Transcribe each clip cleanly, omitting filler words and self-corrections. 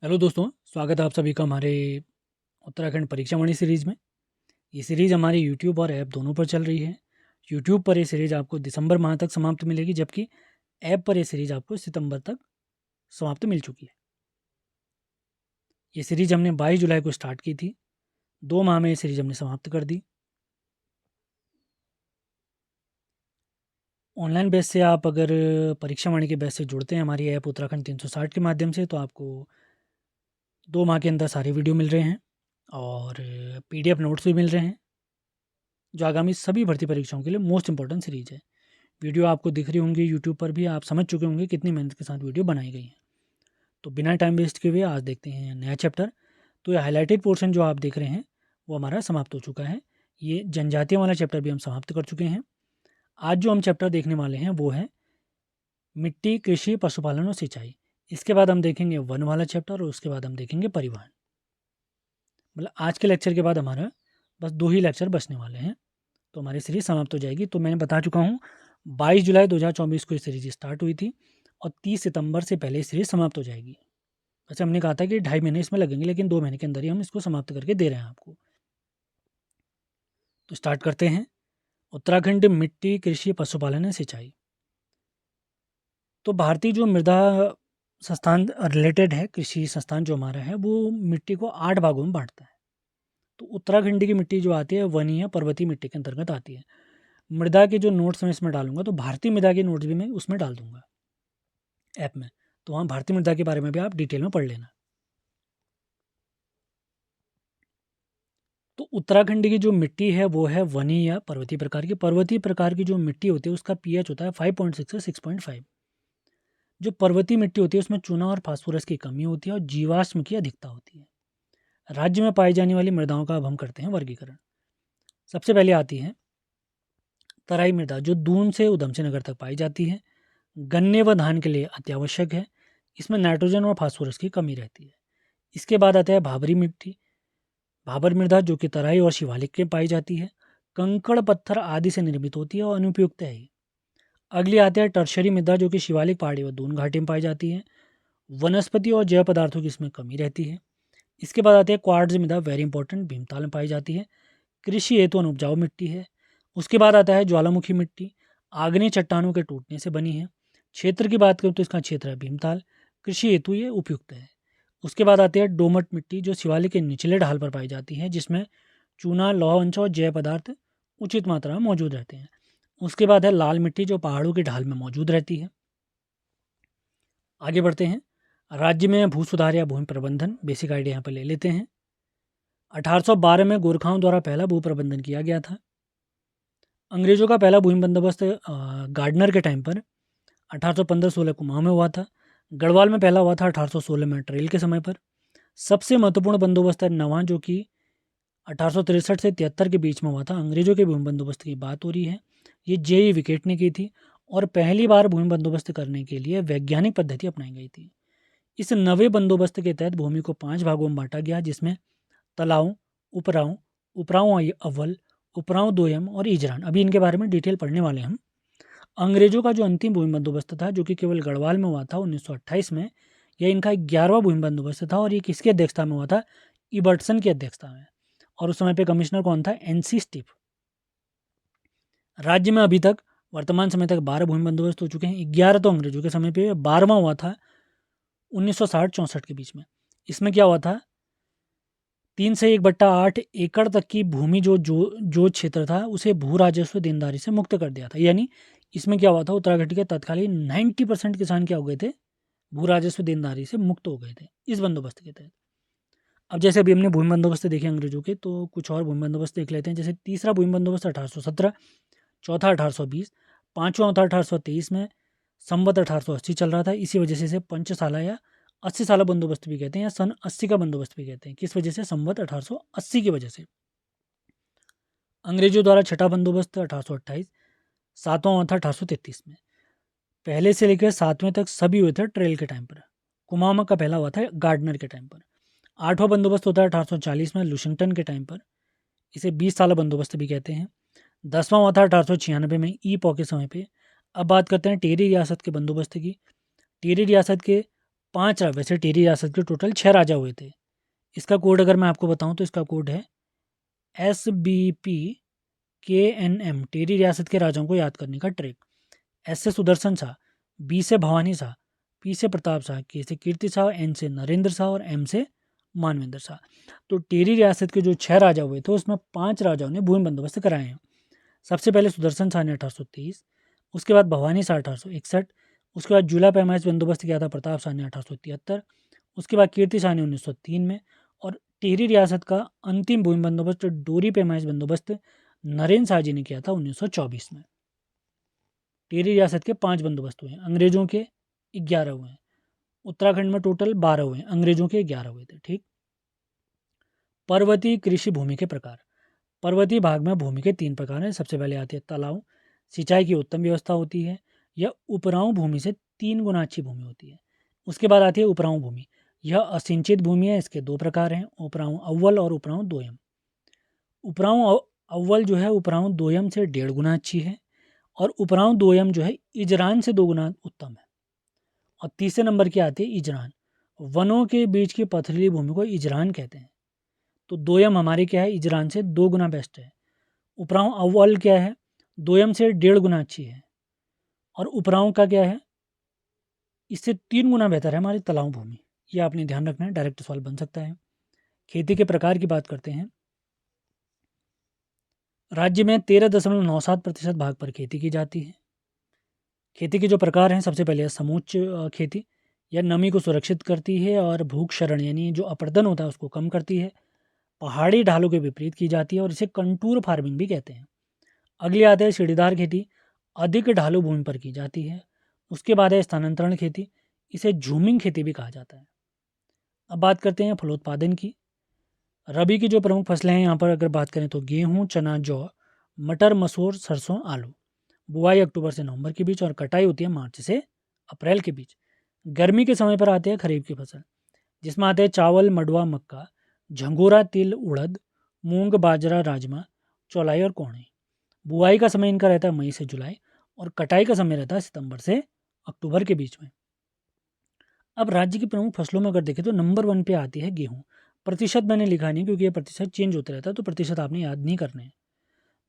Hello दोस्तों, स्वागत है आप सभी का हमारे उत्तराखंड परीक्षा वाणी सीरीज़ में। ये सीरीज़ हमारे यूट्यूब और ऐप दोनों पर चल रही है। यूट्यूब पर ये सीरीज़ आपको दिसंबर माह तक समाप्त मिलेगी, जबकि ऐप पर ये सीरीज़ आपको सितंबर तक समाप्त मिल चुकी है। ये सीरीज़ हमने 22 जुलाई को स्टार्ट की थी। 2 माह में ये सीरीज़ हमने समाप्त कर दी। ऑनलाइन बेस से आप अगर परीक्षा वाणी के बेस से जुड़ते हैं हमारी ऐप उत्तराखंड 360 के माध्यम से, तो आपको 2 माह के अंदर सारे वीडियो मिल रहे हैं और PDF नोट्स भी मिल रहे हैं, जो आगामी सभी भर्ती परीक्षाओं के लिए मोस्ट इंपॉर्टेंट सीरीज़ है। वीडियो आपको दिख रही होंगी यूट्यूब पर भी, आप समझ चुके होंगे कितनी मेहनत के साथ वीडियो बनाई गई है। तो बिना टाइम वेस्ट किए हुए आज देखते हैं नया चैप्टर। तो ये हाईलाइटेड पोर्शन जो आप देख रहे हैं वो हमारा समाप्त हो चुका है। ये जनजातियों वाला चैप्टर भी हम समाप्त कर चुके हैं। आज जो हम चैप्टर देखने वाले हैं वो है मिट्टी, कृषि, पशुपालन और सिंचाई। इसके बाद हम देखेंगे वन वाला चैप्टर और उसके बाद हम देखेंगे परिवहन। मतलब आज के लेक्चर के बाद हमारा बस 2 ही लेक्चर बचने वाले हैं, तो हमारी सीरीज़ समाप्त हो जाएगी। तो मैंने बता चुका हूँ 22 जुलाई 2024 को ये सीरीज़ स्टार्ट हुई थी और 30 सितंबर से पहले ये सीरीज़ समाप्त हो जाएगी। वैसे हमने कहा था कि 2.5 महीने इसमें लगेंगे, लेकिन 2 महीने के अंदर ही हम इसको समाप्त करके दे रहे हैं आपको। तो स्टार्ट करते हैं। उत्तराखंड मिट्टी, कृषि, पशुपालन और सिंचाई। तो भारतीय जो मृदा संस्थान रिलेटेड है, कृषि संस्थान जो हमारा है, वो मिट्टी को 8 भागों में बांटता है। तो उत्तराखंड की मिट्टी जो आती है वनीय पर्वतीय मिट्टी के अंतर्गत आती है। मृदा के जो नोट्स मैं इसमें डालूंगा, तो भारतीय मृदा के नोट्स भी मैं उसमें डाल दूंगा ऐप में। तो वहाँ भारतीय मृदा के बारे में भी आप डिटेल में पढ़ लेना। तो उत्तराखंड की जो मिट्टी है वो है वनीय या पर्वतीय प्रकार की। पर्वतीय प्रकार की जो मिट्टी होती है उसका पीएच होता है 5.6 से 6.5। जो पर्वतीय मिट्टी होती है उसमें चूना और फास्फोरस की कमी होती है और जीवाश्म की अधिकता होती है। राज्य में पाई जाने वाली मृदाओं का अब हम करते हैं वर्गीकरण। सबसे पहले आती है तराई मृदा, जो दून से उधमसिंह नगर तक पाई जाती है। गन्ने व धान के लिए अत्यावश्यक है। इसमें नाइट्रोजन और फास्फोरस की कमी रहती है। इसके बाद आता है भाबरी मिट्टी, भाबर मृदा, जो कि तराई और शिवालिक में पाई जाती है। कंकड़ पत्थर आदि से निर्मित होती है और अनुपयुक्त है ये। अगली आती है टर्शरी मृदा, जो कि शिवालिक पहाड़ी व दून घाटी में पाई जाती है। वनस्पति और जैव पदार्थों की इसमें कमी रहती है। इसके बाद आती है क्वार्ट्ज मृदा, वेरी इंपॉर्टेंट, भीमताल में पाई जाती है। कृषि हेतु अनुपजाऊ मिट्टी है। उसके बाद आता है ज्वालामुखी मिट्टी, आग्नेय चट्टानों के टूटने से बनी है। क्षेत्र की बात करूँ तो इसका क्षेत्र है भीमताल, कृषि हेतु ये उपयुक्त है। उसके बाद आती है डोमट मिट्टी, जो शिवालिक के निचले ढाल पर पाई जाती है, जिसमें चूना, लौह अंश और जैव पदार्थ उचित मात्रा में मौजूद रहते हैं। उसके बाद है लाल मिट्टी, जो पहाड़ों की ढाल में मौजूद रहती है। आगे बढ़ते हैं। राज्य में भू सुधार या भूमि प्रबंधन, बेसिक आइडिया यहाँ पर ले लेते हैं। 1812 में गोरखाओं द्वारा पहला भू प्रबंधन किया गया था। अंग्रेजों का पहला भूमि बंदोबस्त गार्डनर के टाइम पर 1815-16 कुमाऊं में हुआ था। गढ़वाल में पहला हुआ था 1816 में ट्रेल के समय पर। सबसे महत्वपूर्ण बंदोबस्त है नवा, जो कि 1863 से 73 के बीच में हुआ था। अंग्रेजों के भूमि बंदोबस्त की बात हो रही है। ये जेई विकेट ने की थी और पहली बार भूमि बंदोबस्त करने के लिए वैज्ञानिक पद्धति अपनाई गई थी। इस नवे बंदोबस्त के तहत भूमि को 5 भागों में बांटा गया, जिसमें तलाव, उपराव, उपराव अव्वल, उपराव दोयम और इजरान। अभी इनके बारे में डिटेल पढ़ने वाले हैं हम। अंग्रेजों का जो अंतिम भूमि बंदोबस्त था, जो कि केवल गढ़वाल में हुआ था 1928 में, यह इनका 11वां भूमि बंदोबस्त था और ये किसकी अध्यक्षता में हुआ था? इबर्टसन की अध्यक्षता में। और उस समय पे कमिश्नर कौन था? एनसी स्टीफ। राज्य में अभी तक वर्तमान समय तक 12 भूमि बंदोबस्त हो चुके हैं। 11 तो अंग्रेजों के समय पे, 12वां हुआ था 1960-64 के बीच में। इसमें क्या हुआ था? 3 से 1/8 एकड़ तक की भूमि जो क्षेत्र था उसे भू राजस्व देनदारी से मुक्त कर दिया था। यानी इसमें क्या हुआ था? उत्तराखंड के तत्कालीन 90% किसान क्या हो गए थे? भू राजस्व देनदारी से मुक्त हो गए थे इस बंदोबस्त के तहत। अब जैसे अभी हमने भूमि बंदोबस्त देखे अंग्रेजों के, तो कुछ और भूमि बंदोबस्त देख लेते हैं। जैसे तीसरा भूमि बंदोबस्त 1817, चौथा 1820, पाँचवा होता 1823 में, संवत 1880 चल रहा था। इसी वजह से इसे पंचसाला या 80 साला बंदोबस्त भी कहते हैं, या सन 80 का बंदोबस्त भी कहते हैं। किस वजह से? संवत 1880 की वजह से। अंग्रेजों द्वारा छठा बंदोबस्त 1828, सातवां हुआ था 1833 में। पहले से लेकर 7वें तक सभी हुए थे ट्रेल के टाइम पर। कुमाऊं का पहला हुआ था गार्डनर के टाइम पर। आठवां बंदोबस्त होता है 1840 में लुशिंगटन के टाइम पर। इसे 20 साला बंदोबस्त भी कहते हैं। 10वां हुआ था 1896 में पॉ के समय पे। अब बात करते हैं टिहरी रियासत के बंदोबस्त की। टिहरी रियासत के 5 वैसे टिहरी रियासत के टोटल 6 राजा हुए थे। इसका कोड अगर मैं आपको बताऊं तो इसका कोड है SBPKNM, टिहरी रियासत के राजाओं को याद करने का ट्रिक। एस से सुदर्शन शाह, बी से भवानी शाह, पी से प्रताप शाह, के से कीर्ति शाह, एन से नरेंद्र शाह और एम से मानवेंद्र शाह। तो टिहरी रियासत के जो 6 राजा हुए थे उसमें 5 राजाओं ने भूमि बंदोबस्त कराए हैं। सबसे पहले सुदर्शन शाह ने 1823, उसके बाद भवानी शाह 1861, उसके बाद जुला पैमाइश बंदोबस्त किया था प्रताप शाह ने 1873, उसके बाद कीर्ति शाह ने 1903 में, और टिहरी रियासत का अंतिम भूमि बंदोबस्त डोरी पैमाइश बंदोबस्त नरेंद्र शाह जी ने किया था 1924 में। टिहरी रियासत के 5 बंदोबस्त हुए हैं, अंग्रेजों के 11 हुए हैं, उत्तराखंड में टोटल 12 हुए हैं, अंग्रेजों के 11 हुए थे। ठीक। पर्वतीय कृषि भूमि के प्रकार। पर्वतीय भाग में भूमि के 3 प्रकार हैं। सबसे पहले आती है तालाब, सिंचाई की उत्तम व्यवस्था होती है, यह उपराऊ भूमि से 3 गुना अच्छी भूमि होती है। उसके बाद आती है उपराऊ भूमि, यह असिंचित भूमि है। इसके 2 प्रकार हैं, उपराऊ अव्वल और उपराऊ दोयम। उपराऊ अव्वल जो है उपराऊ दोयम से 1.5 गुना अच्छी है, और उपराऊ दोयम जो है इजरान से 2 गुना उत्तम है। और तीसरे नंबर की आती है इजरान। वनों के बीच की पथरीली भूमि को इजरान कहते हैं। तो दोयम हमारी क्या है, इजरान से 2 गुना बेस्ट है। उपराऊ अव्वल क्या है, दोयम से 1.5 गुना अच्छी है, और उपराऊ का क्या है, इससे 3 गुना बेहतर है हमारी तलाऊ भूमि। ये आपने ध्यान रखना है, डायरेक्ट सवाल बन सकता है। खेती के प्रकार की बात करते हैं। राज्य में 13.97% भाग पर खेती की जाती है। खेती के जो प्रकार हैं, सबसे पहले समूच खेती, यह नमी को सुरक्षित करती है और भूख क्षरण यानी जो अपरदन होता है उसको कम करती है। पहाड़ी ढालों के विपरीत की जाती है और इसे कंटूर फार्मिंग भी कहते हैं। अगली आते है सीढ़ीदार खेती, अधिक ढालू भूमि पर की जाती है। उसके बाद है स्थानांतरण खेती, इसे झूमिंग खेती भी कहा जाता है। अब बात करते हैं फलोत्पादन की। रबी की जो प्रमुख फसलें हैं यहाँ पर अगर बात करें तो गेहूँ, चना, जौ, मटर, मसूर, सरसों, आलू। बुआई अक्टूबर से नवंबर के बीच और कटाई होती है मार्च से अप्रैल के बीच। गर्मी के समय पर आते हैं खरीफ की फसल, जिसमें आते हैं चावल, मडुआ, मक्का, झंगोरा, तिल, उड़द, मूंग, बाजरा, राजमा, चौलाई और कोहणी। बुआई का समय इनका रहता है मई से जुलाई, और कटाई का समय रहता है सितंबर से अक्टूबर के बीच में। अब राज्य की प्रमुख फसलों में अगर देखें तो नंबर 1 पे आती है गेहूँ। प्रतिशत मैंने लिखा नहीं क्योंकि ये प्रतिशत चेंज होता रहता है, तो प्रतिशत आपने याद नहीं करने हैं।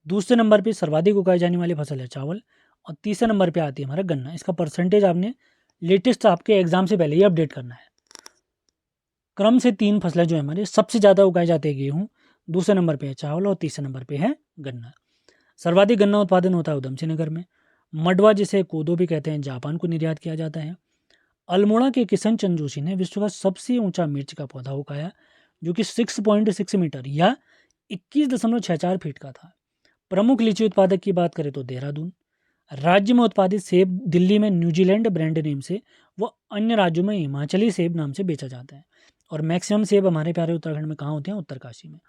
दूसरे नंबर पे सर्वाधिक उगाई जाने वाली फसल है चावल, और तीसरे नंबर पे आती है हमारा गन्ना। इसका परसेंटेज आपने लेटेस्ट आपके एग्जाम से पहले ही अपडेट करना है। क्रम से 3 फसलें जो है हमारे सबसे ज़्यादा उगाई जाती है गेहूँ, दूसरे नंबर पे है चावल और तीसरे नंबर पे है गन्ना। सर्वाधिक गन्ना उत्पादन होता है उधम सिंह नगर में। मडवा, जिसे कोदो भी कहते हैं, जापान को निर्यात किया जाता है। अल्मोड़ा के किशन चंद जोशी ने विश्व का सबसे ऊंचा मिर्च का पौधा उगाया, जो कि 6.6 मीटर या 21.64 फीट का था। प्रमुख लीची उत्पादक की बात करें तो देहरादून। राज्य में उत्पादित सेब दिल्ली में न्यूजीलैंड ब्रांड नेम से व अन्य राज्यों में हिमाचली सेब नाम से बेचा जाता है, और मैक्सिमम सेब हमारे प्यारे उत्तराखंड में कहाँ होते हैं, उत्तरकाशी में।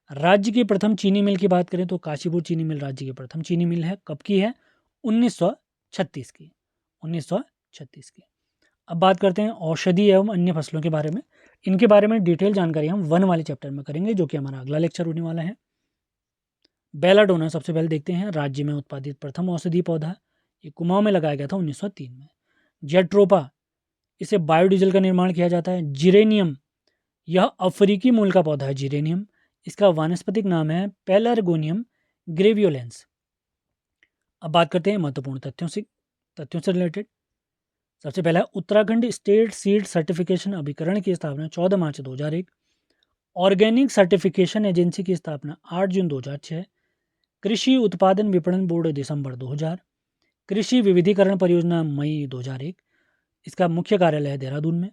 राज्य की प्रथम चीनी मिल की बात करें तो काशीपुर चीनी मिल राज्य की प्रथम चीनी मिल है। कब की है, 1936 की, 1936 की। अब बात करते हैं औषधि एवं अन्य फसलों के बारे में। इनके बारे में डिटेल जानकारी हम 1 वाले चैप्टर में करेंगे, जो कि हमारा अगला लेक्चर होने वाला है। बेलाडोना सबसे पहले देखते हैं, राज्य में उत्पादित प्रथम औषधि पौधा, ये कुमाऊं में लगाया गया था 1903 में। जेट्रोपा, इसे बायोडीजल का निर्माण किया जाता है। जिरेनियम, यह अफ्रीकी मूल का पौधा है जिरेनियम, इसका वानस्पतिक नाम है पेलरगोनियम ग्रेवियोलेंस। अब बात करते हैं महत्वपूर्ण तथ्यों से रिलेटेड। सबसे पहला, उत्तराखंड स्टेट सीड सर्टिफिकेशन अभिकरण की स्थापना 14 मार्च 2001। ऑर्गेनिक सर्टिफिकेशन एजेंसी की स्थापना 8 जून 2006। कृषि उत्पादन विपणन बोर्ड दिसंबर 2000। कृषि विविधीकरण परियोजना मई 2001, इसका मुख्य कार्यालय है देहरादून में।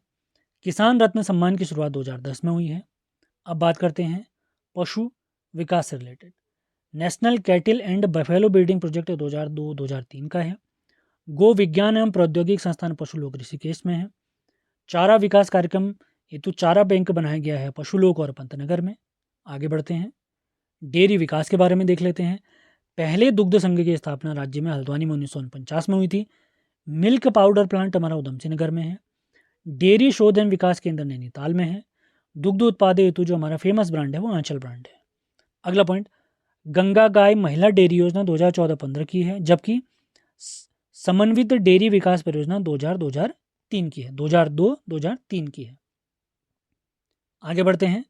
किसान रत्न सम्मान की शुरुआत 2010 में हुई है। अब बात करते हैं पशु विकास से related. National कैटिल and buffalo breeding project 2002-2003 का है। गो विज्ञान एवं प्रौद्योगिक संस्थान पशुलोक ऋषिकेश में है। चारा विकास कार्यक्रम हेतु चारा बैंक बनाया गया है पशुलोक और पंतनगर में। आगे बढ़ते हैं, डेयरी विकास के बारे में देख लेते हैं। पहले दुग्ध संघ की स्थापना राज्य में हल्द्वानी में 1949 में हुई थी। मिल्क पाउडर प्लांट हमारा उधम सिंह नगर में है। डेयरी शोध एवं विकास केंद्र नैनीताल में है। दुग्ध उत्पाद हेतु जो हमारा फेमस ब्रांड है वो आंचल ब्रांड है। अगला पॉइंट, गंगा गाय महिला डेयरी योजना 2014-15 की है, जबकि समन्वित डेयरी विकास परियोजना 2000-2023 2003 की है, 2002-2003 की है। आगे बढ़ते हैं,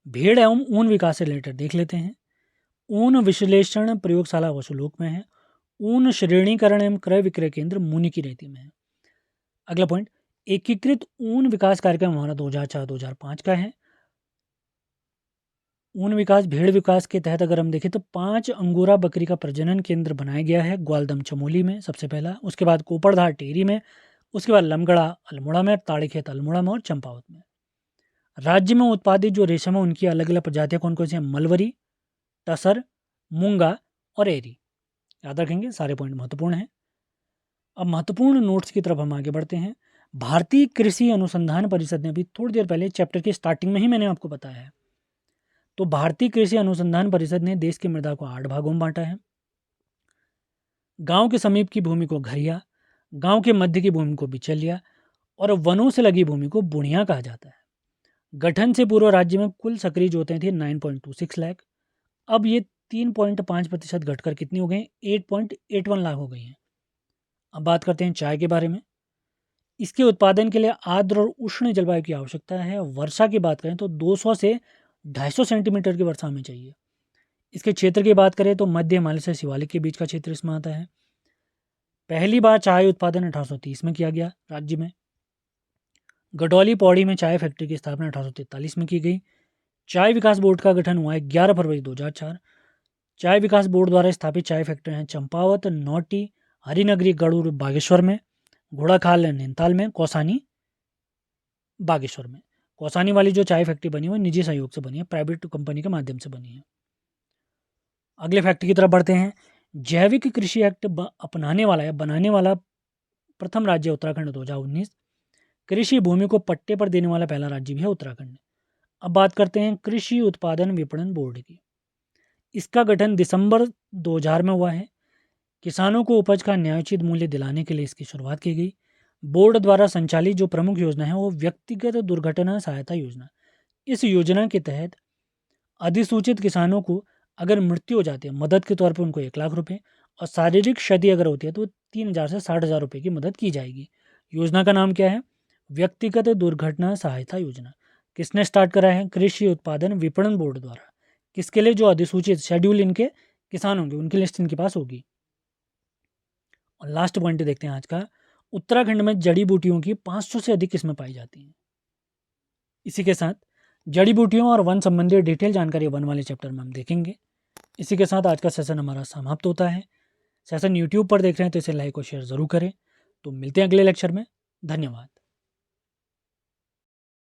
भेड़ एवं ऊन विकास से रिलेटेड देख लेते हैं। ऊन विश्लेषण प्रयोगशाला वसुलोक में है। ऊन श्रेणीकरण एवं क्रय विक्रय केंद्र मुनि की रेती में है। अगला पॉइंट, एकीकृत ऊन विकास कार्यक्रम हमारा 2004-2005 का है। ऊन विकास भेड़ विकास के तहत अगर हम देखें तो 5 अंगोरा बकरी का प्रजनन केंद्र बनाया गया है ग्वालदम चमोली में सबसे पहला, उसके बाद कोपड़धार टेरी में, उसके बाद लमगड़ा अल्मोड़ा में, ताड़ीखेत अल्मोड़ा में और चंपावत में। राज्य में उत्पादित जो रेशम है उनकी अलग अलग प्रजातियां कौन कौन सी हैं? मलवरी, टसर, मूंगा और एरी। याद रखेंगे, सारे पॉइंट महत्वपूर्ण हैं। अब महत्वपूर्ण नोट्स की तरफ हम आगे बढ़ते हैं। भारतीय कृषि अनुसंधान परिषद ने अभी थोड़ी देर पहले चैप्टर की स्टार्टिंग में ही मैंने आपको बताया है, तो भारतीय कृषि अनुसंधान परिषद ने देश की मृदा को 8 भागों में बांटा है। गांव के समीप की भूमि को घरिया, गांव के मध्य की भूमि को बिचलिया और वनों से लगी भूमि को बुढ़िया कहा जाता है। गठन से पूर्व राज्य में कुल सक्रिय जोतें थी 9.26 लाख। अब ये 3.5% घटकर कितनी हो गई? 8.81 लाख हो गई हैं। अब बात करते हैं चाय के बारे में। इसके उत्पादन के लिए आर्द्र और उष्ण जलवायु की आवश्यकता है। वर्षा की बात करें तो 200 से 250 सेंटीमीटर की वर्षा हमें चाहिए। इसके क्षेत्र की बात करें तो मध्य हिमालय से शिवालिक के बीच का क्षेत्र इसमें आता है। पहली बार चाय उत्पादन 1830 में किया गया राज्य में। गडौली पौड़ी में चाय फैक्ट्री की स्थापना 1843 में की गई। चाय विकास बोर्ड का गठन हुआ है 11 फरवरी 2004। चाय विकास बोर्ड द्वारा स्थापित चाय फैक्ट्री हैं चंपावत, नौटी, हरिनगरी, गड़ूर बागेश्वर में, घोड़ाखाल नैनीताल में, कौसानी बागेश्वर में। कौसानी वाली जो चाय फैक्ट्री बनी है वो निजी सहयोग से बनी है, प्राइवेट कंपनी के माध्यम से बनी है। अगले फैक्ट की तरफ बढ़ते हैं। जैविक कृषि एक्ट अपनाने वाला या बनाने वाला प्रथम राज्य उत्तराखंड 2019। कृषि भूमि को पट्टे पर देने वाला पहला राज्य भी है उत्तराखंड। अब बात करते हैं कृषि उत्पादन विपणन बोर्ड की। इसका गठन दिसंबर 2000 में हुआ है। किसानों को उपज का न्यायोचित मूल्य दिलाने के लिए इसकी शुरुआत की गई। बोर्ड द्वारा संचालित जो प्रमुख योजना है वो व्यक्तिगत दुर्घटना सहायता योजना। इस योजना के तहत अधिसूचित किसानों को अगर मृत्यु हो जाती है मदद के तौर पर उनको 1 लाख रुपए और शारीरिक क्षति अगर होती है तो 3,000 से 60,000 रुपये की मदद की जाएगी। योजना का नाम क्या है? व्यक्तिगत दुर्घटना सहायता योजना। किसने स्टार्ट करा है? कृषि उत्पादन विपणन बोर्ड द्वारा। किसके लिए? जो अधिसूचित शेड्यूल इनके किसान होंगे उनकी लिस्ट इनके पास होगी। और लास्ट पॉइंट देखते हैं आज का। उत्तराखंड में जड़ी बूटियों की 500 से अधिक किस्में पाई जाती हैं। इसी के साथ जड़ी बूटियों और वन संबंधी डिटेल जानकारी वन वाले चैप्टर में हम देखेंगे। इसी के साथ आज का सेशन हमारा समाप्त होता है। सेशन यूट्यूब पर देख रहे हैं तो इसे लाइक और शेयर ज़रूर करें। तो मिलते हैं अगले लेक्चर में। धन्यवाद।